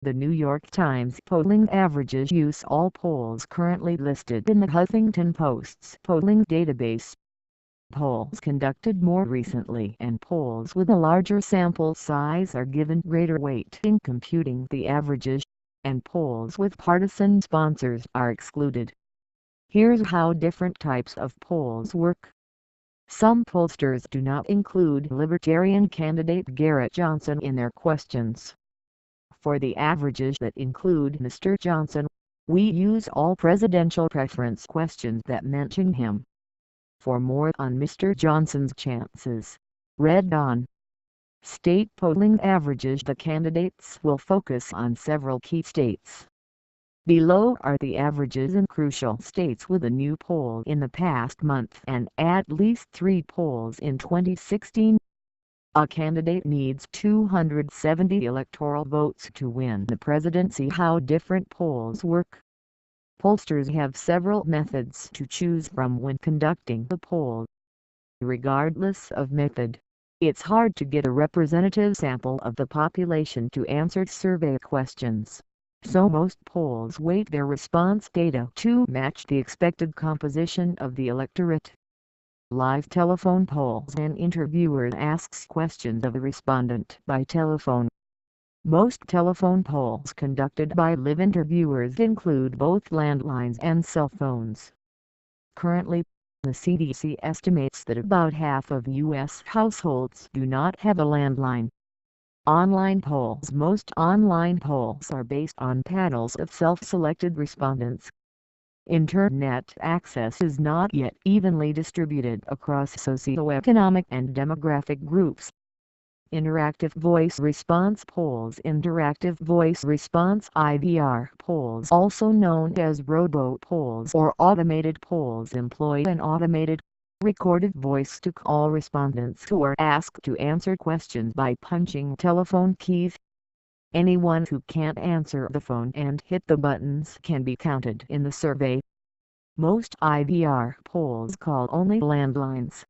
The New York Times polling averages use all polls currently listed in the Huffington Post's polling database. Polls conducted more recently and polls with a larger sample size are given greater weight in computing the averages, and polls with partisan sponsors are excluded. Here's how different types of polls work. Some pollsters do not include Libertarian candidate Garrett Johnson in their questions. For the averages that include Mr. Johnson, we use all presidential preference questions that mention him. For more on Mr. Johnson's chances, read on. State polling averages. The candidates will focus on several key states. Below are the averages in crucial states with a new poll in the past month and at least 3 polls in 2016. A candidate needs 270 electoral votes to win the presidency. How different polls work. Pollsters have several methods to choose from when conducting the poll. Regardless of method, it's hard to get a representative sample of the population to answer survey questions, so most polls weight their response data to match the expected composition of the electorate. Live telephone polls. An interviewer asks questions of a respondent by telephone. Most telephone polls conducted by live interviewers include both landlines and cell phones. Currently, the CDC estimates that about half of U.S. households do not have a landline. Online polls. Most online polls are based on panels of self-selected respondents. Internet access is not yet evenly distributed across socioeconomic and demographic groups. Interactive voice response polls. Interactive voice response (IVR) polls, also known as robo-polls or automated polls, employ an automated, recorded voice to call respondents who are asked to answer questions by punching telephone keys. Anyone who can't answer the phone and hit the buttons can be counted in the survey. Most IVR polls call only landlines.